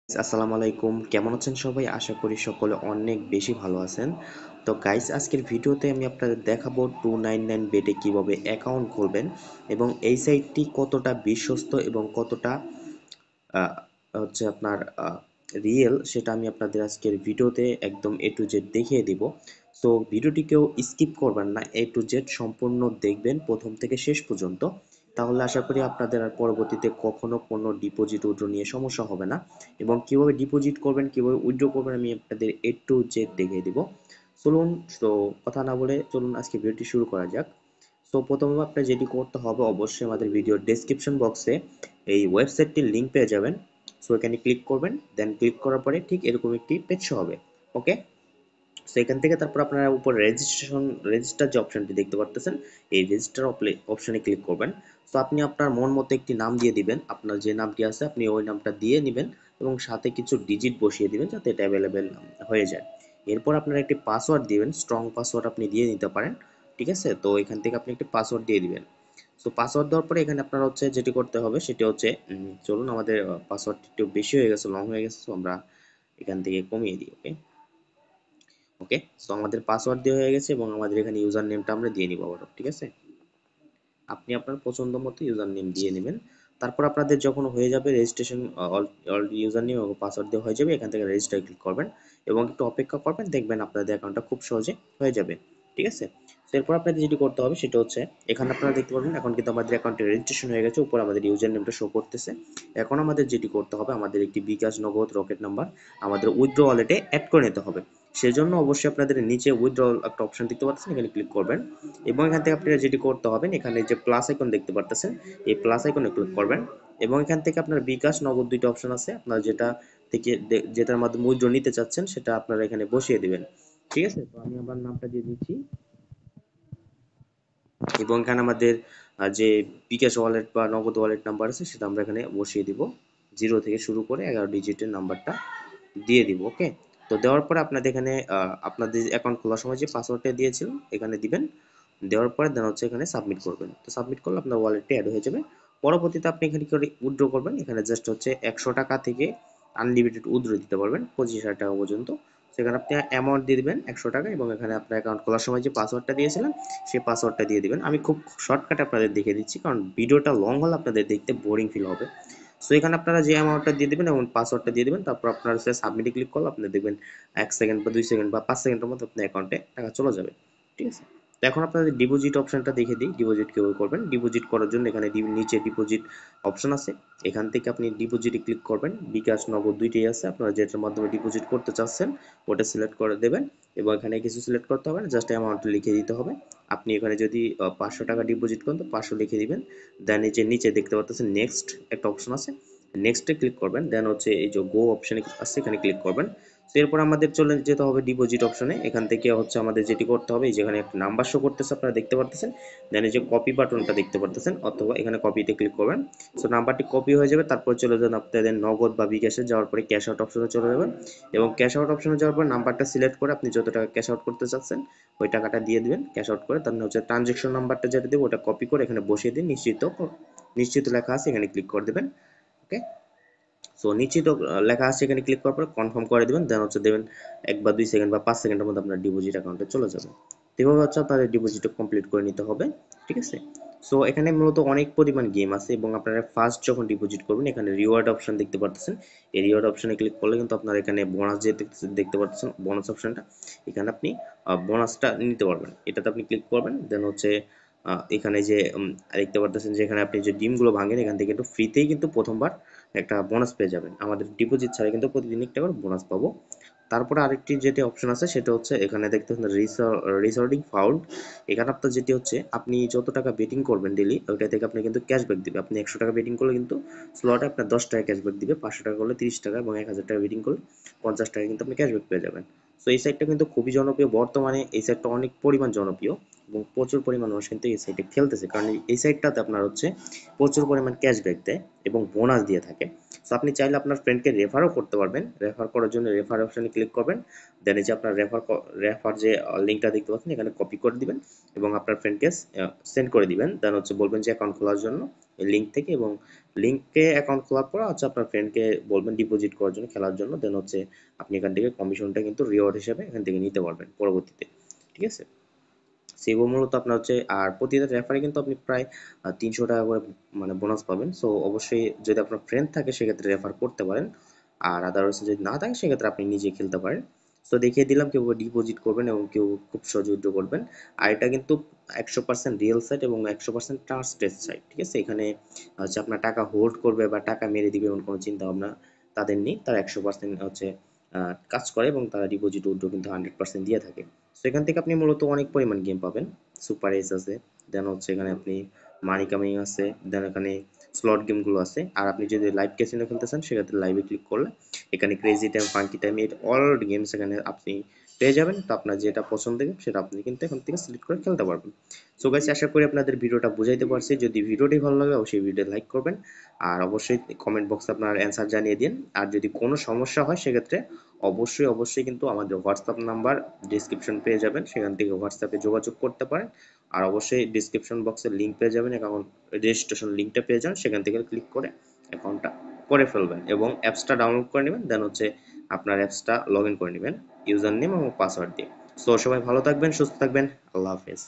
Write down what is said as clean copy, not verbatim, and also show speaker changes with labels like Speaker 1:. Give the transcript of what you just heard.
Speaker 1: আসসালামু আলাইকুম, কেমন আছেন সবাই? আশা করি সকলে অনেক বেশি ভালো আছেন। তো গাইস, আজকের ভিডিওতে আমি আপনাদের দেখাবো 299 বেটে কিভাবে অ্যাকাউন্ট খুলবেন এবং এই সাইটটি কতটা বিশ্বস্ত এবং কতটা আহ, হচ্ছে আপনার রিয়েল, সেটা আমি আপনাদের আজকের ভিডিওতে একদম এ টু জেড দেখিয়ে দিব। সো ভিডিওটি কেউ স্কিপ করবেন না, এ টু জেড সম্পূর্ণ দেখবেন প্রথম থেকে শেষ পর্যন্ত। তাহলে আশা করি আপনাদের আর পরবর্তীতে কখনো কোনো ডিপোজিট উইথড্র নিয়ে সমস্যা হবে না। এবং কিভাবে ডিপোজিট করবেন, কিভাবে উইথড্র করবেন, আমি আপনাদের এ টু জেড দেখিয়ে দিব। চলুন, তো কথা না বলে চলুন আজকে ভিডিওটি শুরু করা যাক। সো প্রথমে আপনার যেটি করতে হবে, অবশ্যই আমাদের ভিডিওর ডেসক্রিপশন বক্সে এই ওয়েবসাইটটির লিঙ্ক পেয়ে যাবেন। সো এখানে ক্লিক করবেন, দেন ক্লিক করার পরে ঠিক এরকম একটি পেজ শো হবে। ওকে, সো এখান থেকে তারপর আপনারা উপর রেজিস্টার যে অপশনটি দেখতে পারতেছেন, এই রেজিস্টার অপশনে ক্লিক করবেন। সো আপনি আপনার মন মতো একটি নাম দিয়ে দিবেন, আপনার যে নামটি আছে আপনি ওই নামটা দিয়ে নেবেন এবং সাথে কিছু ডিজিট বসিয়ে দিবেন যাতে এটা অ্যাভেলেবেল হয়ে যায়। এরপর আপনারা একটি পাসওয়ার্ড দিবেন, স্ট্রং পাসওয়ার্ড আপনি দিয়ে নিতে পারেন। ঠিক আছে, তো এখান থেকে আপনি একটি পাসওয়ার্ড দিয়ে দিবেন। সো পাসওয়ার্ড দেওয়ার পরে এখানে আপনারা হচ্ছে যেটি করতে হবে সেটি হচ্ছে চলুন, আমাদের পাসওয়ার্ডটি একটু বেশি হয়ে গেছে, লং হয়ে গেছে, তো আমরা এখান থেকে কমিয়ে দিই। ওকে, ওকে, সো আমাদের পাসওয়ার্ড দেওয়া হয়ে গেছে এবং আমাদের এখানে ইউজার নেমটা আমরা দিয়ে নিব আবারও। ঠিক আছে, আপনি আপনার পছন্দ মতো ইউজার নেম দিয়ে নেবেন। তারপর আপনাদের যখন হয়ে যাবে রেজিস্ট্রেশন, অল ইউজার নেম এবং পাসওয়ার্ড দেওয়া হয়ে যাবে, এখান থেকে রেজিস্টার ক্লিক করবেন এবং একটু অপেক্ষা করবেন, দেখবেন আপনাদের অ্যাকাউন্টটা খুব সহজে হয়ে যাবে। ঠিক আছে, তো এরপর আপনাদের যেটি করতে হবে সেটা হচ্ছে, এখানে আপনারা দেখতে পারবেন এখন কিন্তু আমাদের অ্যাকাউন্টে রেজিস্ট্রেশন হয়ে গেছে, উপর আমাদের ইউজার নেমটা শো করতেছে। এখন আমাদের যেটি করতে হবে, আমাদের একটি বিকাশ, নগদ, রকেট নাম্বার আমাদের উইথড্র ওয়ালেটে অ্যাড করে নিতে হবে। সেজন্য অবশ্যই আপনাদের নিচে উইথড্রল একটা অপশন দেখতে পাচ্ছেন, এখানে ক্লিক করবেন এবং এখান থেকে আপনারা যেটি করতে হবে, এখানে যে প্লাস আইকন দেখতে পারতেছেন, এই প্লাস আইকনে ক্লিক করবেন এবং এখান থেকে আপনার বিকাশ, নগদ দুইটা অপশন আছে, আপনার যেটা থেকে যেটার মাধ্যমে উইথড্র নিতে চাচ্ছেন সেটা আপনারা এখানে বসিয়ে দিবেন। ঠিক আছে, তো আমি আমার নামটা দিয়ে দিচ্ছি এবং এখানে আমাদের যে বিকাশ ওয়ালেট বা নগদ ওয়ালেট নাম্বার আছে সেটা আমরা এখানে বসিয়ে দিব। 0 থেকে শুরু করে 11 ডিজিটের নাম্বারটা দিয়ে দিব। ওকে, তো দেওয়ার পরে আপনাদের এখানে আপনাদের অ্যাকাউন্ট খোলার সময় যে পাসওয়ার্ডটা দিয়েছিলেন এখানে দিবেন। দেওয়ার পরে দেন হচ্ছে এখানে সাবমিট করবেন, তো সাবমিট করলে আপনার ওয়ালেটে অ্যাড হয়ে যাবে। পরবর্তীতে আপনি এখানে করে উইথড্র করবেন, এখানে জাস্ট হচ্ছে 100 টাকা থেকে আনলিমিটেড উইথড্র দিতে পারবেন 25,000 টাকা পর্যন্ত। সেখানে আপনি অ্যামাউন্ট দিয়ে দিবেন 100 টাকা এবং এখানে আপনার অ্যাকাউন্ট খোলার সময় যে পাসওয়ার্ডটা দিয়েছিলেন সেই পাসওয়ার্ডটা দিয়ে দিবেন। আমি খুব শর্টকাটে আপনাদের দেখিয়ে দিচ্ছি, কারণ ভিডিওটা লং হলে আপনাদের দেখতে বোরিং ফিল হবে। সো এখানে আপনারা যে অ্যামাউন্টটা দিয়ে দিবেন এবং পাসওয়ার্ডটা দিয়ে দিবেন, তারপর আপনারা হচ্ছে সাবমিটে ক্লিক করলে আপনি দেখবেন 1 সেকেন্ড বা 2 সেকেন্ড বা 5 সেকেন্ডের মধ্যে আপনার অ্যাকাউন্টে টাকা চলে যাবে। ঠিক আছে, তো এখন আপনাদের ডিপোজিট অপশনটা দেখে দিই, ডিপোজিট কিভাবে করবেন। ডিপোজিট করার জন্য এখানে নিচে ডিপোজিট অপশন আছে, এখান থেকে আপনি ডিপোজিটে ক্লিক করবেন। বিকাশ, নগদ দুইটাই আছে, আপনারা যেটার মাধ্যমে ডিপোজিট করতে চাচ্ছেন ওটা সিলেক্ট করে দেবেন এবং এখানে কিছু সিলেক্ট করতে হবে না, জাস্ট অ্যামাউন্ট লিখে দিতে হবে। আপনি এখানে যদি 500 টাকা ডিপোজিট করেন তো 500 লিখে দিবেন। দেন এই যে নিচে দেখতে পাচ্ছেন নেক্সট একটা অপশন আছে, নেক্সটে ক্লিক করবেন। দেন হচ্ছে এই যে গো অপশনে আছে এখানে ক্লিক করবেন। তো এরপর আমাদের চলে যেতে হবে ডিপোজিট অপশনে, এখান থেকে হচ্ছে আমাদের যেটি করতে হবে, যেখানে একটা নাম্বার শো করতেছে আপনারা দেখতে পারতেছেন, দেন এই যে কপি বাটনটা দেখতে পারতেছেন, অথবা এখানে কপিতে ক্লিক করবেন। সো নাম্বারটি কপি হয়ে যাবে, তারপর চলে যান আপনাদের নগদ বা বিকাশে, যাওয়ার পরে ক্যাশ আউট অপশনে চলে যাবেন এবং ক্যাশ আউট অপশনে যাওয়ার পর নাম্বারটা সিলেক্ট করে আপনি যত টাকা ক্যাশ আউট করতে চাচ্ছেন ওই টাকাটা দিয়ে দিবেন ক্যাশ আউট করে। তার হচ্ছে ট্রানজেকশন নাম্বারটা যেটা দেবো ওটা কপি করে এখানে বসিয়ে দিন, নিশ্চিত নিশ্চিত লেখা আছে এখানে ক্লিক করে দেবেন। ওকে, সো নিশ্চিত লেখা আছে এখানে ক্লিক করার পরে কনফার্ম করে দিবেন, দেন হচ্ছে দেবেন 1 বা 2 সেকেন্ড বা 5 সেকেন্ডের মধ্যে আপনার ডিপোজিট অ্যাকাউন্টে চলে যাবে। তো এভাবে হচ্ছে আপনাদের ডিপোজিটটা কমপ্লিট করে নিতে হবে। ঠিক আছে, সো এখানে মূলত অনেক পরিমাণ গেম আছে এবং আপনারা ফার্স্ট যখন ডিপোজিট করবেন এখানে রিওয়ার্ড অপশন দেখতে পাচ্ছেন, এই রিওয়ার্ড অপশনে ক্লিক করলে কিন্তু আপনারা এখানে বোনাস যে দেখতে পাচ্ছেন, বোনাস অপশনটা, এখানে আপনি বোনাসটা নিতে পারবেন, এটাতে আপনি ক্লিক করবেন। দেন হচ্ছে এখানে যে দেখতে পাচ্ছেন যে এখানে আপনি যে ডিমগুলো ভাঙেন এখান থেকে একটু ফ্রিতেই কিন্তু প্রথমবার একটা বোনাস পেয়ে যাবেন, আমাদের ডিপোজিট ছাড়া কিন্তু প্রতিদিন একটা করে বোনাস পাবো। তারপরে আরেকটি যেটি অপশন আছে সেটা হচ্ছে এখানে দেখতে পাচ্ছেন রিসর্টিং ফাউন্ড, এখানে আপনার যেটি হচ্ছে আপনি যত টাকা বেটিং করবেন ডেলি ওইটা থেকে আপনি কিন্তু ক্যাশব্যাক দিবে। আপনি 100 টাকা বেটিং করলে কিন্তু স্লটে আপনার 10 টাকা ক্যাশব্যাক দিবে, 500 টাকা করলে 30 টাকা এবং 1000 টাকা বেটিং করলে 50 টাকা কিন্তু আপনি ক্যাশব্যাক পেয়ে যাবেন। সো এই সাইটটা কিন্তু খুবই জনপ্রিয়, বর্তমানে এই সাইটটা অনেক পরিমাণ জনপ্রিয় এবং প্রচুর পরিমাণ মানুষ কিন্তু এই সাইটে খেলতেছে, কারণ এই সাইটটাতে আপনার হচ্ছে প্রচুর পরিমাণ ক্যাশব্যাক দেয় এবং বোনাস দিয়ে থাকে। সো আপনি চাইলে আপনার ফ্রেন্ডকে রেফারও করতে পারবেন, রেফার করার জন্য রেফার অপশনে ক্লিক করবেন। দেন এই যে আপনার রেফার যে লিঙ্কটা দেখতে পাচ্ছেন এখানে কপি করে দিবেন এবং আপনার ফ্রেন্ডকে সেন্ড করে দিবেন। দেন হচ্ছে বলবেন যে অ্যাকাউন্ট খোলার জন্য লিঙ্ক থেকে এবং লিঙ্কে অ্যাকাউন্ট খোলার পর হচ্ছে আপনার ফ্রেন্ডকে বলবেন ডিপোজিট করার জন্য, খেলার জন্য, দেন হচ্ছে আপনি এখান থেকে কমিশনটা কিন্তু রিওয়ার্ড হিসেবে এখান থেকে নিতে পারবেন পরবর্তীতে। ঠিক আছে, সেভ মূলত আপনার হচ্ছে, আর প্রতিটা রেফারে কিন্তু আপনি প্রায় 300 টাকা করে মানে বোনাস পাবেন। সো অবশ্যই যদি আপনার ফ্রেন্ড থাকে সেক্ষেত্রে রেফার করতে পারেন, আর আদারওয়াইজ যদি না থাকে সেক্ষেত্রে আপনি নিজে খেলতে পারেন। সো দেখিয়ে দিলাম কেউ ডিপোজিট করবেন এবং কেউ খুব সহজে উইথড্র করবেন। আর এটা কিন্তু 100% রিয়েল সাইট এবং 100% ট্রাস্টেড সাইট। ঠিক আছে, এখানে হচ্ছে আপনার টাকা হোল্ড করবে বা টাকা মেরে দিবে এমন কোনো চিন্তা ভাবনা তাদের নেই। তারা 100% হচ্ছে কাজ করে এবং তারা ডিপোজিট উইথড্র কিন্তু 100% দিয়ে থাকে। সেখান থেকে আপনি মূলত অনেক পরিমাণ গেম পাবেন। সুপার এজ আছে, দেন হচ্ছে এখানে আপনি মানি কামিং আছে, দেন এখানে স্লট গেমগুলো আছে। আর আপনি যদি লাইভ ক্যাসিনো খেলতে চান সেক্ষেত্রে লাইভে ক্লিক করলে এখানে ক্রেজি টাইম, ফাঙ্কি টাইম, এর অল গেমস এখানে আপনি পেয়ে যাবেন। তো আপনার যেটা পছন্দ গেম সেটা আপনি কিন্তু এখান থেকে সিলেক্ট করে খেলতে পারবেন। সো গাইস, আশা করি আপনাদের ভিডিওটা বুঝাইতে পারছি। যদি ভিডিওটি ভালো লাগে অবশ্যই ভিডিও লাইক করবেন, আর অবশ্যই কমেন্ট বক্সে আপনার অ্যান্সার জানিয়ে দিন। আর যদি কোনো সমস্যা হয় সেক্ষেত্রে অবশ্যই কিন্তু আমাদের হোয়াটসঅ্যাপ নাম্বার ডিসক্রিপশন পেয়ে যাবেন, সেখান থেকে হোয়াটসঅ্যাপে যোগাযোগ করতে পারেন। আর অবশ্যই ডিসক্রিপশন বক্সে লিঙ্ক পেয়ে যাবেন, অ্যাকাউন্ট রেজিস্ট্রেশন লিঙ্কটা পেয়ে যান, সেখান থেকে ক্লিক করে অ্যাকাউন্টটা করে ফেলবেন এবং অ্যাপসটা ডাউনলোড করে নেবেন। দেন হচ্ছে আপনার অ্যাপসটা লগ ইন করে নেবেন ইউজার নেম এবং পাসওয়ার্ড দিয়ে। সো সবাই ভালো থাকবেন, সুস্থ থাকবেন, আল্লাহ হাফেজ।